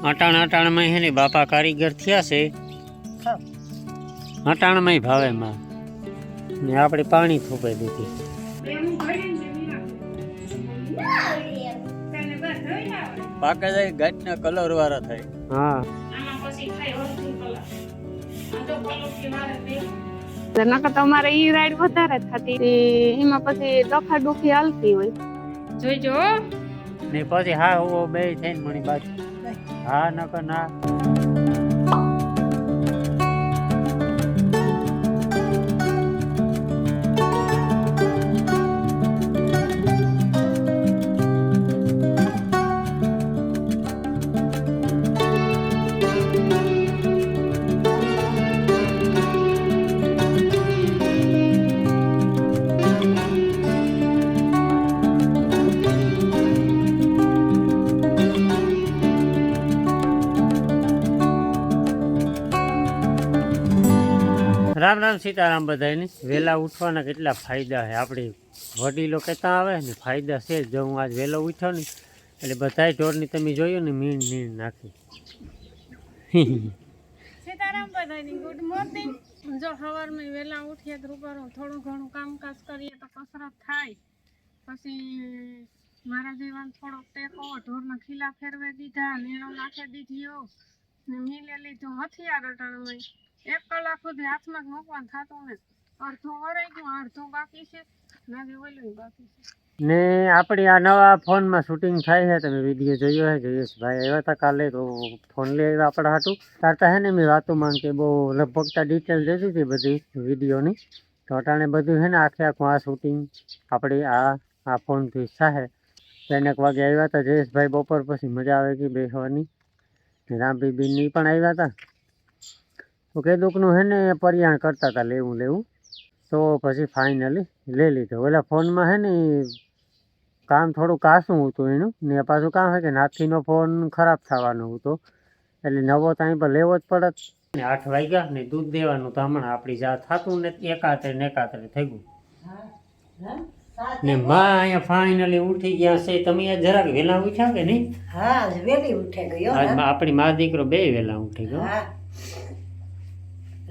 અટાણ માં હે ને બાપા કારીગર થયા છે અટાણ માં ભાવે માં ને આપણે પાણી થોપાઈ દીધી પાકે જાય ગાંઠના કલર વાળા થાય હા નકર તમારે ઈ રાઈડ વધારે થતી એમાં પછી ડખા ડુખી હાલતી હોય જોઈજો ને પછી હા હું બે થઈને મણી બાજુ હા નકર ના રામ રામ સીતારામ બધાને વહેલા ઉઠવાના કેટલા ફાયદા છે આપણે વડીલો કહેતા આવે ને ફાયદા છે જો હું આજ વહેલો ઉઠ્યો ને એટલે બધાય ઢોરની તમે જોયું ને મીણ નાખી સીતારામ બધાની ગુડ મોર્નિંગ જો સવારમાં વહેલા ઉઠીએ તો થોડું ઘણું કામકાજ કરીએ તો કસરત થાય પછી મારા જીવન થોડોક ટેકો ઢોરના ખીલા ફેરવી દીધા નીણો નાખી દીધો ને મીલે લીધું હથિયાર અટાણમાં 1 કલાક સુધી હાથમાં જ મૂકવાનું થતું ને અડધું વરાઈ ગયું અડધું બાકી છે નાગે ઓલું બાકી છે ને આપણી આ નવા ફોનમાં શૂટિંગ થાય છે તમે વિડીયો જોયો છે જયેશભાઈ આવ્યા હતા કાલે તો ફોન લઈ આવ્યા આપણા હાટું તારતા હે ને મેં વાતો માંગ કે બહુ લગભગ ડિટેલ દીધી હતી બધી વિડીયોની તો અટાણે બધું છે ને આખું આ શૂટિંગ આપણી આ ફોનથી થાય 3 વાગે આવ્યા હતા જયેશભાઈ બપોર પછી મજા આવે ગઈ બેસવાની રામબીબીની પણ આવ્યા હતા તો કેદુકનું હે ને પરિયાણ કરતા હતા લેવું તો પછી ફાઇનલી લઈ લીધો ઓલા ફોનમાં હે ને કામ થોડું કાસું હતું એનું ને પાછું કામ છે કે નાથીનો ફોન ખરાબ થવાનો હતો એટલે નવો ત્યાં પર લેવો જ પડત ને 8 વાગ્યા ને દૂધ દેવાનું તો હમણાં આપણી જા થતું ને એકાતરે થઈ ગયું ને માં અહીંયા ફાઇનલી ઉઠી ગયા છે તમે જરાક વહેલા ઉઠ્યા કે નહીં હા વેલી ઉઠી ગયો આપણી મા દીકરો બે વહેલા ઉઠી ગયો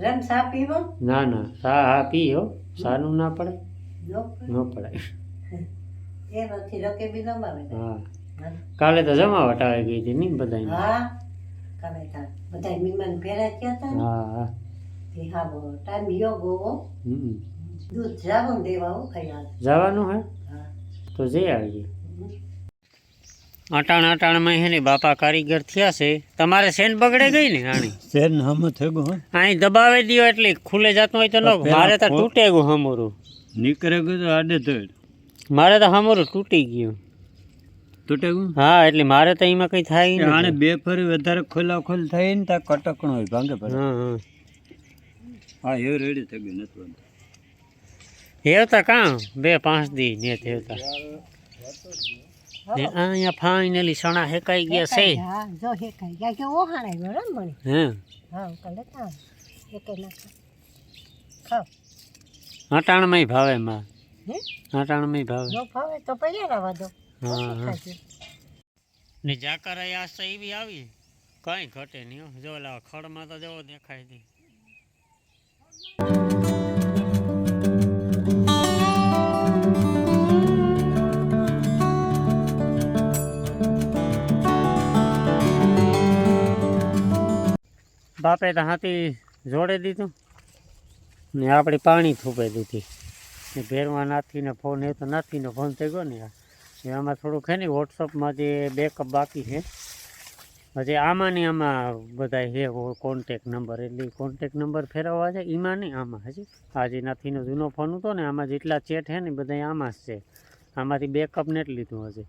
રમ સા પીવો ના સા હા પીઓ સાનું ના પડે ન પડે એ નથી રકે બી ન મારે હા કાલે તો જમાવટ આવી ગઈ હતી નહીં બધાને હા કાલે તા બધા મહેમાન ભેરા થયા હતા હા તે હા બો ટાઈમ યો ગો દૂધ જાવું દેવા હો ખાયા જવાનું હે હા તો જઈ આવીએ અટાણ માં હે ને બાપા કારીગર થયા છે તમારે સેન બગડે ગઈ ને આણી સેન હમ થઈ ગયું અહીં દબાવી દો એટલે ખુલે જતું હોય તો ન મારે તો તૂટે ગયું હમોરું નીકળે ગયું તો આડે તો મારે તો હમોરું તૂટી ગયું તૂટે ગયું હા એટલે મારે તો એમાં કઈ થાય નહીં આને બે ફરી વધારે ખોલા ખોલ થાય ને ત્યાં કટકણો હોય ભાંગે પડે હા એ રેડી થઈ ગયું નથી હેવતા કાં 2-5 દી ને હેવતા ને અહીંયા ફાઇનલી સણા હેકાઈ ગયા છે હા જો હે ખાઈ ગયા કે ઓહાણે ગયો મને હે હા કાલે તા એક ના ખાવ અટાણમાં ભાવે માં હે અટાણમાં ભાવે જો ભાવે તો પહેલા રવા દો હા ને જાકરાઈ આ સહી બી આવી કઈ ઘટે નહીં હો. જો ઓલા ખડમાં તો જવો દેખાય નહીં બાપે તો હાથી જોડે દીધું ને આપણે પાણી થોપાઈ દીધી ને ભેરવા નાથીને ફોન એ તો નાથીનો ફોન થઈ ગયો ને આમાં થોડુંક છે ને વોટ્સઅપમાં જે બેકઅપ બાકી છે હજી આમાં ને આમાં બધા છે કોન્ટેક નંબર એટલે કોન્ટેક નંબર ફેરવવા છે એમાં નહીં આમાં હજી આ જે નાથીનો જૂનો ફોન હતો ને આમાં જેટલા ચેટ છે ને બધા આમાં જ છે આમાંથી બેકઅપ ને જ લીધું હશે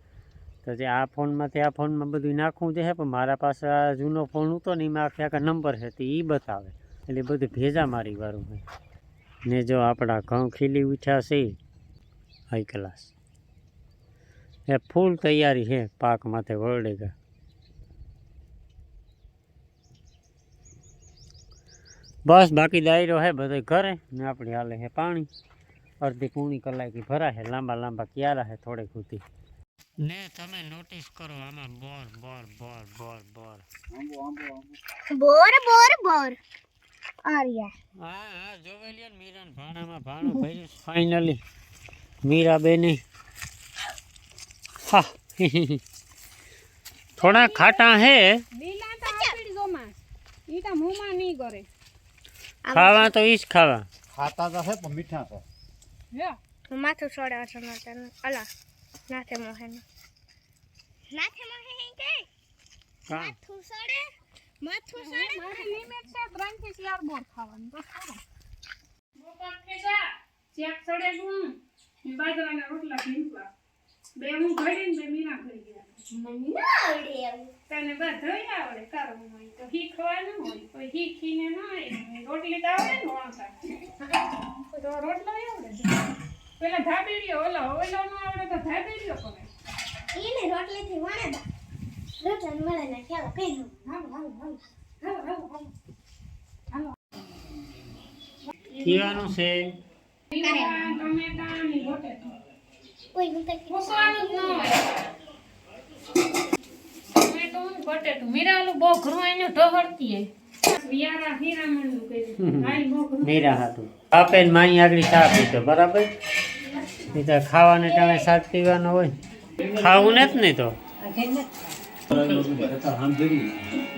તો જે આ ફોનમાંથી આ ફોનમાં બધું નાખવું છે પણ મારા પાસે આ જૂનો ફોન હતો ને એમાં આખા નંબર છે તો એ બતાવે એટલે બધું ભેજા મારી વાળું હોય ને જો આપણા ઘઉં ખીલી ઉઠ્યા છે હાઈ ક્લાસ એ ફૂલ તૈયારી છે પાક માથે વળડેગા બસ બાકી દાયરો હે બધે ઘરે ને આપણે હાલે છે પાણી અડધી પૂણી કલાકી ભરા છે લાંબા ક્યારા છે થોડેક સુધી ને તમે નોટિસ કરો આમાં બોર બોર બોર બોર બોર બોર બોર બોર આર્યા હા જોવેલિયન મીરાન ભાણામાં ભાણું ભર્યું ફાઇનલી મીરાબેને હા થોડા ખાટા હે લીલા તો આપડી જો માં ઈ તો મોમાં નહીં કરે ખાવા તો ઈજ ખાવા ખાતા તો છે પણ મીઠા છે લ્યો માથું છોડે ટમાટર અલા નાથે મોહે કે માથું છોડે મારે લિમિટ છે 3 થી 4 બોર ખાવાનું બસ ખરો બોપર ખેજા ચેક ચડે ગું બાજરાના રોટલા ભીંકવા બે હું ઘડીને બે મીરા ઘડી ગયા મને ના આવડે એવું તને બધું આવડે કરવું હોય તો શીખવાનું હોય કોઈ શીખીને ન આવે રોટલી તો આવડે ને વણતા તો રોટલો આવડે પેલા ધાબીડીઓ ઓલો નો આવડે તો ધાબીડીઓ કરે ઈને રોટલીથી વણે દા રોટલા મળે ને ચાલો કઈ દઉં હાલો કીવાનું છે રીંગણા ટમેટા ની બટેટા કોઈ હું તો મૂકવાનું જ ન હોય ટમેટો ને બટેટું મીરાલું બહુ ઘરું એનું ઢહળતી હે વિયારા હીરામણનું કર્યું હાઈ બહુ ઘરું મીરા હાટું આપે ને માઈ આગળ ચા પીતો બરાબર એ તો ખાવાને ટાણે શાક પીવાનો હોય ખાવું ને જ નહીં તો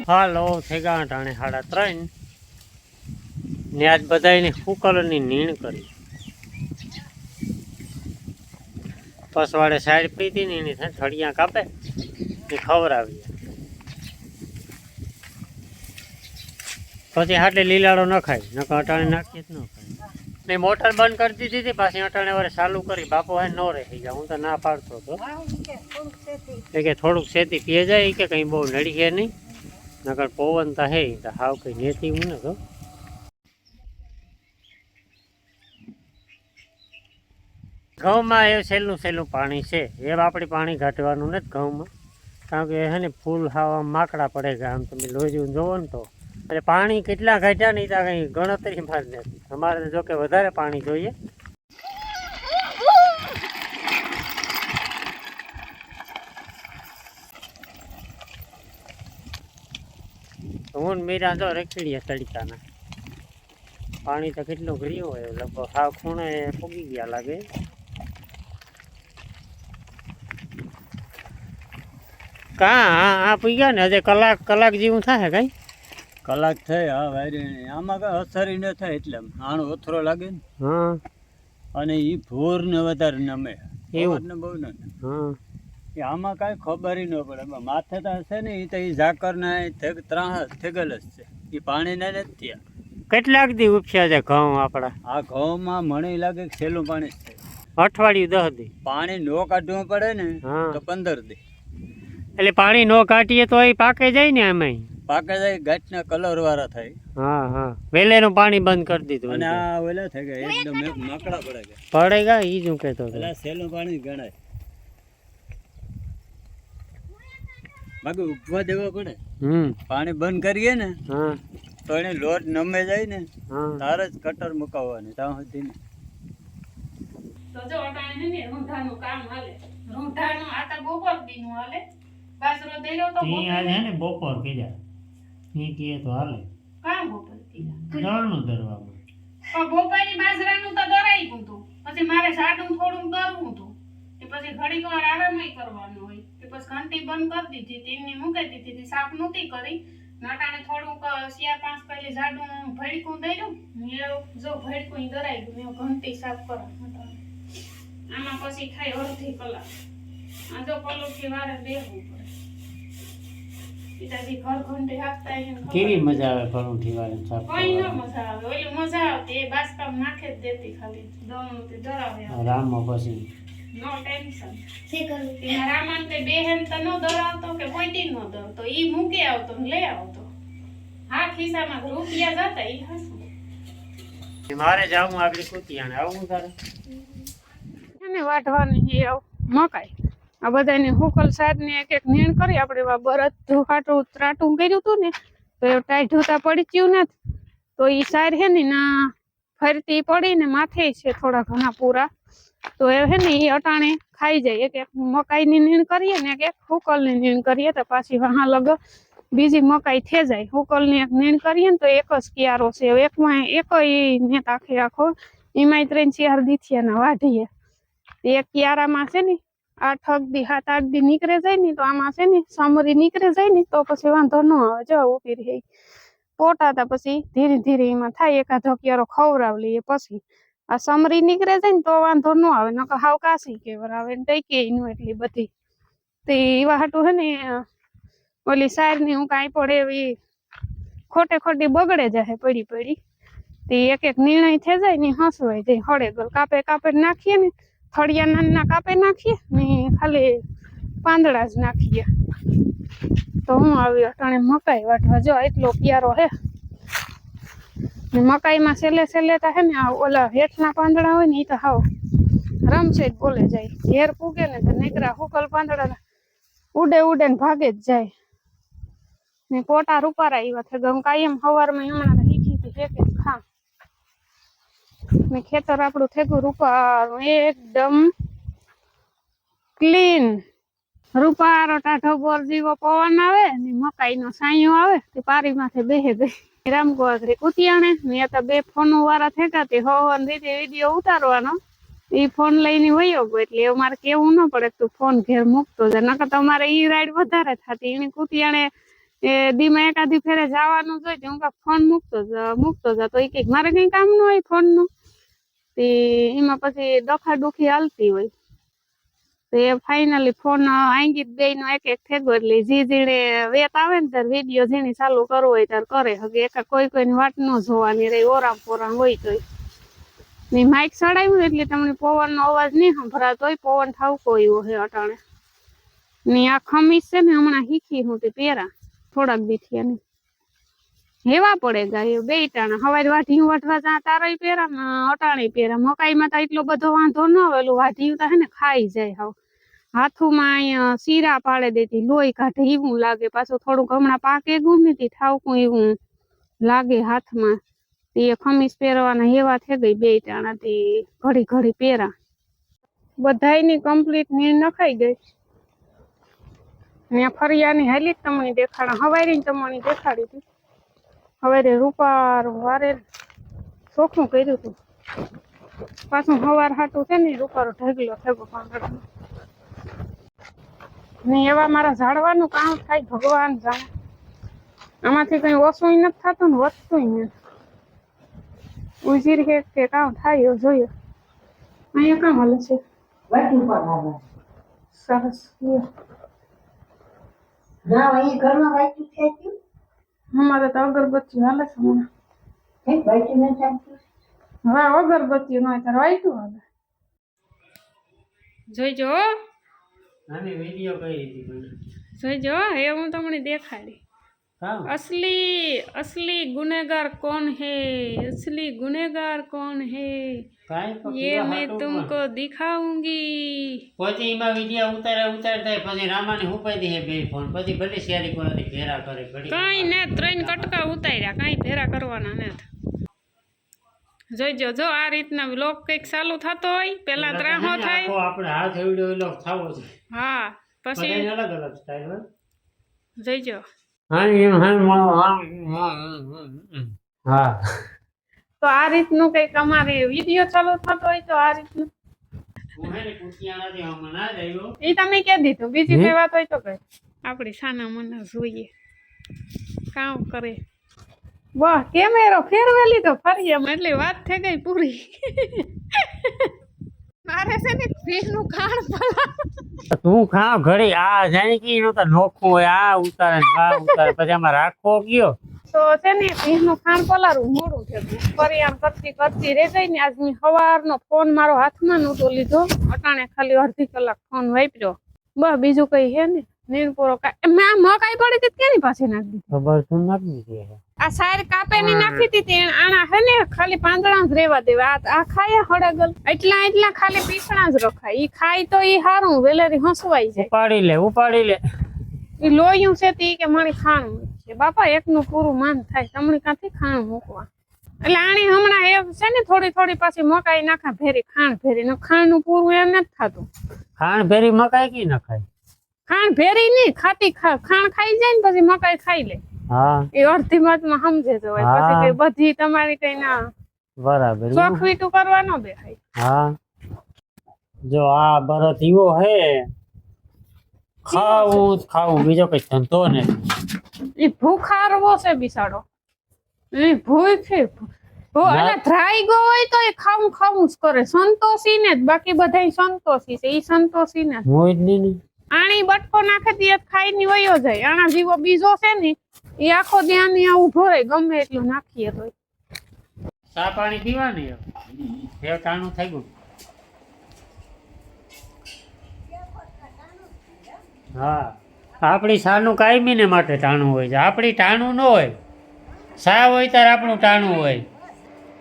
હાલો થઈ ગયા ટાણે 3:30 ને આજ બધાને કુકરની નીણ કરી પસવાડે સાઈડ પીતી ને એની થડિયા કાપે એ ખવડાવી પછી હાટલે લીલાડો ન ખાય નકર અટાણે નાખીએ જ ન ખાય મેં મોટર બંધ કરી દીધી હતી પાછી અટાણે વારે ચાલુ કરી બાપો હે નો રહી ગયા હું તો ના પાડતો હતો એ કે થોડુંક શેતી પીએ જાય કે કંઈ બહુ નડી છે નહીં નકર પવન તો હે તો હાવ કંઈ નેતી હું ને તો ઘઉંમાં એ સહેલું પાણી છે એ આપણે પાણી ઘાટવાનું નથી ઘઉંમાં કારણ કે હે ને ફૂલ હાવા માકડા પડે ગયા આમ તમે લોહી જોવો ને તો એટલે પાણી કેટલા ઘટ્યા નહીં ત્યાં કંઈ ગણતરીમાં જ નથી અમારે જો કે વધારે પાણી જોઈએ હું મીરા જો રખડીએ તડકાના પાણી તો કેટલું ઘડ્યું હોય લગભગ હાવ ખૂણે પૂગી ગયા લાગે કા આ પી ગયા ને હજે કલાક જેવું થાય કઈ કલાક થઈ હા વાયરી આમાં કઈ અસરી ન થાય એટલે આણો ઓથરો લાગે ને હા અને ઈ ભોર ને વધારે નમે એવું ને બહુ ન હા એ આમાં કાંઈ ખબર ન પડે માથે તો હશે ને એ તો એ ઝાકર ના થેગલ જ છે એ પાણી ને નથી થયા કેટલાક દી ઉપસ્યા છે ઘઉં આપડા આ ઘઉંમાં મને લાગે કે છેલ્લું પાણી જ છે અઠવાડિયું 10 દી પાણી નો કાઢવું પડે ને હા તો 15 દી એટલે પાણી નો કાઢીએ તો એ પાકે જાય ને એમાં પાકે જાય ગાંઠના કલર વાળા થાય હા વેલેનું પાણી બંધ કરી દીધું અને આ ઓલા થઈ ગયા એકદમ માકડા પડે ગયા પડેગા ઈ જ હું કહેતો હતો એટલે છેલ્લું પાણી ગણાય બાકી ઉભવા દેવા પડે પાણી બંધ કરીએ ને હા તો એને લોટ નમે જાય ને હા તારે જ કટર મુકાવવાની ત્યાં સુધી ને તો જો અટાણે હે ને રૂંઢાનું કામ હાલે રૂંઢાનું આતા બપોર દીનું હાલે બાસરો દેલો તો ઈ આજ હે ને બપોર કીધા ઈ કીએ તો હાલે કામ બપોર દીધા દળનું દરવામાં પણ બપોરની બાજરાનું તો દરાઈ ગયું તું પછી મારે સાડું થોડું દરવું તું કે પછી ઘડીક વાર આરામય કરવાનો હોય કે પછી ઘંટી બંધ કરી દીધી તેની મૂકી દીધી હતી સાફ નહોતી કરી નાટાને થોડુંક 4-5 પહેલી જાડું ભડકું દઈલું મેં જો ભડકું દરાઈ ગયું મેં ઘંટી સાફ કરવા આમાં પછી થાય અડધી કલાક આ જો પલોઠી વારે બેહવું પડે પિતાજી ઘર ઘંટી હાંકતા એને ખબર. કેવી મજા આવે પરોઠી વાળી સાફ કોઈ ન કરવાની. મજા આવે ઓલી મજા આવતી એ બાસકામ નાખે જ દેતી ખાલી દમણું તે દરાવે રામમાં પછી નો ટેન્શન સે કરું એના રામાન તે બેહેન તો ન દરાવતો કે કોઈ દી ન દરતો ઈ મૂકે આવતો ને લઈ આવતો હા ખિસ્સામાં રૂપિયા જતા ઈ હસું મારે જાવું આગળ કુતિયાને આવું તારે એને વાઢવાની હી આવ મકાઈ આ બધાને હુકલ સાદને એક એક નીણ કરી આપણે બરદ ધોકાટું ત્રાટું કર્યું હતું ને તો એ ટાઈઢું તા પડી ગયું નથી તો ઈ સાર હે ને ના ફરતી પડી ને માથે છે થોડા ઘણા પૂરા તો એ હે ને એ અટાણે ખાઈ જાય એક એક મકાઈની નીણ કરીએ ને એક હુકલની નીણ કરીએ તો પાછી વહાં લગ બીજી મકાઈ થઈ જાય. હુકલની એક નીણ કરીએ ને તો એક જ કિયારો છે, એકમાં એકય નેત આખો એમાંય 3-4 દીથિયાના વાઢીએ. એક કિયારામાં છે ને 8 દી 7-8 દી નીકળે જાય ને તો આમાં છે ને સમરી નીકળે જાય ને તો પછી વાંધો ન આવે. જો ઊભી રહી પોટાતા પછી ધીરે ધીરે એમાં થાય, એકાદો કિયારો ખવડાવ લઈએ પછી આ સમરી નીકળે જાય ને તો વાંધો ન આવે, નકર હાવ કાસી કેવર આવે ને ટકે નું એટલી બધી. તે એવા હાટું હે ને ઓલી સાર ની હું કાંઈ પડે એવી ખોટી બગડે જાય પડી. તે એક નિર્ણય થઈ જાય ને હસવાય જાય. હળેગલ કાપે નાખીએ ને, થળિયા નાના કાપે નાખીએ ને ખાલી પાંદડા જ નાખીએ. તો હું આવી અટાણે મકાઈ વાટવા. જો એટલો પ્યારો હે ને મકાઈમાં છેલ્લે હે ને ઓલા હેઠના પાંદડા હોય ને એ તો હાવ રમશે જ બોલે જાય. ઘેર પૂગે ને તો નીકળ્યા હુકલ પાંદડા ઉડે ને ભાગે જ જાય. ને પોટા રૂપારા એવા છે ગમ કાયમ સવારમાં હમણાં હીખી એક ખા ને ખેતર આપણું થેગું રૂપારું એકદમ ક્લીન. રૂપારો ટાઢો બોર જેવો પવન આવે ને મકાઈનો સાયો આવે તે પારી માથે બેહે ગઈ. રામગોત્રી કુતિયાણે મેં તો 2 ફોન વાળા થેગા તે હોવન રીતે વિડીયો ઉતારવાનો. એ ફોન લઈને વયો ગયો એટલે મારે કેવું ન પડે તું ફોન ઘેર મૂકતો જાય, નકર તમારે ઈ રાઈડ વધારે થતી. એને કુતિયાણે દીમાં એકાદી ફેરે જવાનું જોઈએ હું ફોન મૂકતો જા તો એ કઈક મારે કઈ કામ ન હોય ફોન નું. તે એમાં પછી ડોખી હાલતી હોય. તો એ ફાઇનલી ફોન આંગી 2 નો એક થેગો એટલે જીણે વેત આવે ને ત્યારે વિડીયો જેની ચાલુ કરવો હોય ત્યારે કરે હગે. એકા કોઈની વાટ ન જોવાની રહી, ઓરામ પોરામ હોય તો ને માઇક ચડાવ્યું એટલે તમને પવનનો અવાજ નહીં સંભળાતો હોય. પવન ઠાવકો એવો હે અટાણે ને આ ખમીસ છે ને હમણાં હીખી હું તે પહેરા થોડાક દીથિયા ને હેવા પડે ગાય 2 ટાણા. હવારે વાઢિયું વાટવા જા તારોય પહેરા અટાણે પહેરા. મકાઈમાં તો એટલો બધો વાંધો ન આવે, એલું વાઢિયું તો હે ને ખાઈ જાય. હાવ હાથુમાં અહીંયા શીરા પાડે દેતી, લોહી કાઢે એવું લાગે. પાછું થોડુંક હમણાં પાકે ગુમતી ઠાવકું એવું લાગે હાથમાં. તે ખમીસ પહેરવાના હેવા થઈ ગઈ 2 ટાણા તે ઘડી પહેરા. બધાયની કમ્પ્લીટ નીર નખાઈ ગઈ. ને ફરિયાની હાલી તમને દેખાડા, હવારી તમને દેખાડી હતી. હવારે રૂપારું વારે ચોખ્ખું કર્યું હતું. પાછું હવાર હાટું છે ને રૂપારો ઢગલો થયો પાંદડાનો. ને એવા મારા ઝાડવાનું કામ થાય ભગવાન જાણે. આમાંથી કઈ ઓછું નથી થતું ને વધતું નથી. ઉજીર કે કામ થાય એવું જોઈએ. અહીંયા કામ હાલે છે વાટું પર આવે સરસ. ના અહીં ઘરમાં વાટું છે કે અમારે તો અગરબત્તી હાલે છે હમણાં. વાટું ન ચાલતું. હા અગરબત્તી નો ત્યારે વાઈટું હાલે. જોઈજો આની વિડીયો કઈ હતી પણ જોઈજો એ હું તમને દેખાડી. असली गुनहगार कौन है, असली गुनहगार कौन है ये मैं तुमको दिखाऊंगी. પછી એમાં વિડીયો ઉતારતા પછી રામાને હુપાઈ દે 2 ફોન પછી ભલે શેરી કોરાથી ફેરા કરે ઘડી કઈ ને 3 કટકા ઉતાર્યા, કઈ ફેરા કરવાના નથી. જોઈજો જો આ રીતના વ્લોગ કઈક ચાલુ થતો હોય પેલા ત્રાહો થાય આપણે હાથ વિડીયો વ્લોગ થાવો છે. હા પછી અલગ અલગ સ્ટાઈલ હોય. જોઈજો હા તો આ રીતનું કઈક અમારે વિડીયો ચાલુ થતો હોય તો આ રીતનું એ તમે કહી દીધું. બીજી કઈ વાત હોય તો કઈ આપડી સાના મના જોઈએ કામ કરે. વાહ કેમેરો ફેરવેલી તો ફરી એમ એટલે વાત થઈ ગઈ પૂરી. મારે છે ને ફીનું ખાણ તું ખાવ ઘડી આ જાણી કે નો તો નોખું હોય આ ઉતારે પછી આમાં રાખવો ગયો તો છે ને ફીનું ખાણ પલારું મોડું થયું. ફરી આમ કરતી રહી ગઈ ને આજ મેં સવારનો ફોન મારો હાથમાં નહોતો લીધો. અટાણે ખાલી અડધી કલાક ફોન વાપર્યો બસ. બીજું કઈ હે ને નીરપોરો મેં મકાઈ પડી હતી કેની પાસે નાખી દીધી ખબર તો નાખી દીધી. આ સાર કાપે ની નાખી દીધી આના હે ને ખાલી પાંદડા જ રેવા દેવા. આ ખાય હળગલ એટલા ખાલી પીસણા જ રખાય. ઈ ખાય તો ઈ હારું વેલેરી હસવાઈ જાય. ઉપાડી લે ઈ લોયું છે તે કે મારી ખાણ છે બાપા. એકનું પૂરું માન થાય તમને ક્યાંથી ખાણ મૂકવા. એટલે આણી હમણાં એ છે ને થોડી પાછી મકાઈ નાખા ભેરી ખાણ ભેરી ખાણ નું પૂરું એમ નથી થતું. ખાણ ભેરી મકાઈ કી નખાય. ખાણ ભેરી નહીં ખાતી ખાણ ખાઈ જાય ને પછી મકાઈ ખાઈ લે હા એ અડધી વાતમાં સમજે તો હોય હા. પછી કઈ બધી તમારી કઈ ના બરાબર શોખ વીટું કરવા ન બેહાય હા જો આ બરત એવો હે ખાવું જ ખાવું બીજો કઈ ધંધો ને એ ભૂખારવો છે બિસાડો એ ભૂખ છે અને ધ્રાઈ ગયો હોય તો એ ખાવું ખાવું જ કરે સંતોષી ને જ બાકી બધા સંતોષી છે ઈ સંતોષી ને હોય જ નહીં ને. આણી બટકો નાખે તે ખાઈ ની વયો જાય આના જીવો બીજો છે ને એ આખો ધ્યાન ની ઉભો રહે ગમે એટલું નાખીએ તો ચા પાણી પીવાની હવે ટાણું થઈ ગયું હા આપણી સાનું કાયમી ને માટે ટાણું હોય છે આપણી ટાણું ન હોય સા હોય ત્યારે આપણું ટાણું હોય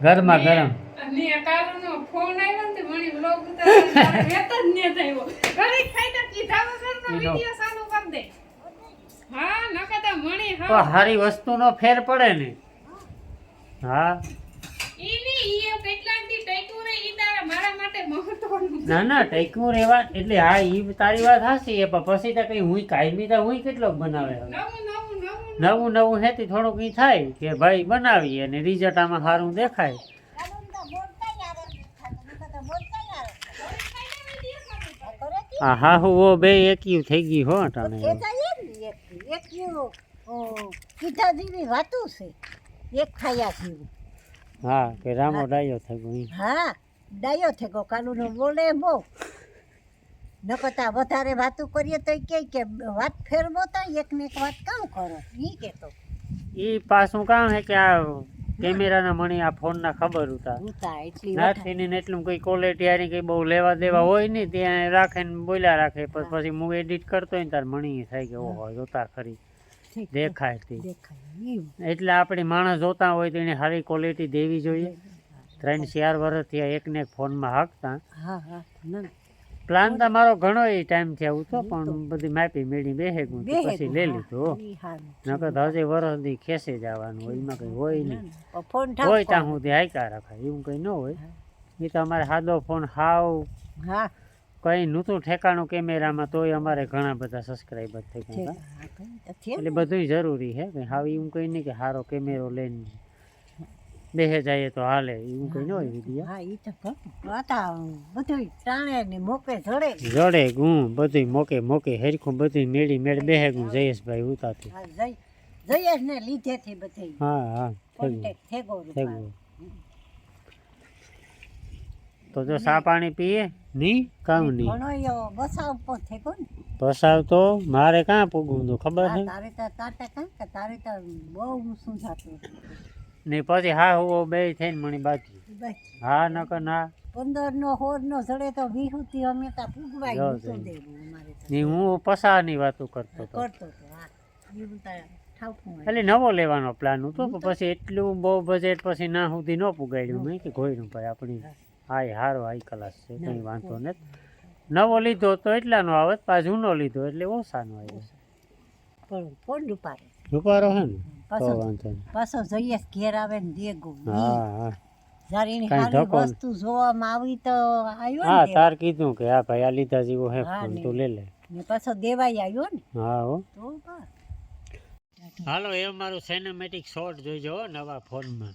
ગરમા ગરમ અને કારુનો ફોન આવ્યો ને તે મને વ્લોગ ઉતારવાનો વેત જ ને થયો ઘરે ખાઈ તો કીધા વગરનો વિડિયો ચાલુ કરી દે હા નકર તો મણી તો હા હારી વસ્તુનો ફેર પડે ને હા ઈ ઈ કેટલાક દી ટેકુ રે ઈ તારા મારા માટે મહત્વનું ના ના ટેકું રેવા એટલે હા ઈ તારી વાત હાચી છે પણ પછી તો કઈ હું કાયમી તો હું કેટલોક બનાવે હવે નવું નવું હેતી થોડુંક ઈ થાય કે ભાઈ બનાવીએ અને રિઝલ્ટ આમાં સારું દેખાય હા હા હું વો બે એક્યું થઈ ગઈ હો તને કીધા જેવી વાતું છે એક ખાયા જેવું હા કે રામો ડાયો થઈ ગયો ઈ. હા ડાયો થઈ ગયો કાલુનો બોલે બહુ નકતા વધારે વાતું કરીએ તો કે વાત ફેરવો તો એક ને એક વાત કામ કરો ઈ કેતો ઈ પાછું કામ હે કે આ કેમેરાના મણી આ ફોનના ખબર ઉતા ઉતા એટલી નાથી ને એટલું કઈ ક્વોલિટી આની કઈ બહુ લેવા દેવા હોય નહીં ત્યાં રાખે ને બોલ્યા રાખે પછી હું એડિટ કરતો હોય ને તાર મણી થાય કે ઓહો જોતા ખરી દેખાય તે દેખાય એટલે આપણે માણસ જોતા હોય તો એને સારી ક્વોલિટી દેવી જોઈએ 3-4 વર્ષથી આ એકને એક ફોનમાં હાંકતા હા હા ના પ્લાન તો મારો ઘણો એ ટાઈમ થી આવું તો પણ બધી માપી મેળી બેહે ગયું તો પછી લઈ લીધું ઈ હારું. નકર તો હજી વર્ષથી ખેસે જવાનું હોય એમાં કઈ હોય નહીં ફોન હોય ઠાક ત્યાં સુધી હાઈકા રખાય એવું કઈ ન હોય એ તો અમારે સાદો ફોન હાવ હા કઈ નહોતું ઠેકાણું કેમેરામાં તોય અમારે ઘણા બધા સબસ્ક્રાઈબર થઈ ગયા હતા. એટલે બધું જરૂરી છે કે હાવ એવું કઈ નહીં કે સારો કેમેરો લઈને બેહે જાય તો હાલે એવું કઈ ન હોય વિડીયો હા ઈ તો વાતા બધું ટાણે ને મોકે જડે જડે ગું બધું મોકે હરખું બધું મેળી મેળ બેહે ગું જયેશભાઈ ઉતાથી હા જયેશ ને લીધેથી બધી હા હા થઈ ગયું કોન્ટેક્ટ થેગો થઈ ગયું તો જો ચા પાણી પીએ નહીં કામ નહીં ઘણો યો બસાવ પણ થેગો ને પસાવ તો મારે કાં પૂગવું તો ખબર છે તારે તો તારે કાં કે તારે તો બહુ ઊંચું થતું ને પછી હા હું બે થઈને મણી બાકી બસ હા નકર ના 15 નો 16 નો જડે તો 20 થી અમે તા પૂગવાય જો ઊંચું જઈ. દેવું અમારે તો ને હું પસારની વાતો કરતો હતો કરતો તો હા એવું તા ઠાવકું હોય. એટલે નવો લેવાનો પ્લાન હતો પણ પછી એટલું બહુ બજેટ પછી ના સુધી ન પુગાડ્યું મેં કે કોઈ ભાઈ આપણી હાય હારો હાઈ ક્લાસ છે કંઈ વાંધો નથી નવો લીધો તો એટલાનો આવે પાછું જૂનો લીધો એટલે ઓછાનો આવ્યો પણ ફોન રૂપારે રૂપારો હે ને તો પાછો વાંધો નહીં પાછો જઈએ ઘેર આવે ને દેગું હા હા જ્યારે એની કાંઈ સારી ધક્કો વસ્તુ જોવામાં આવી તો આવ્યો હા ને તાર કીધું કે હા ભાઈ આ લીધા જેવો હે હા, ફોન ને. તું લે લે ને પાછો દેવાય આવ્યો ને હા હો તો બસ હાલો એ મારું સિનેમેટિક શોટ જોઈજો હો નવા ફોનમાં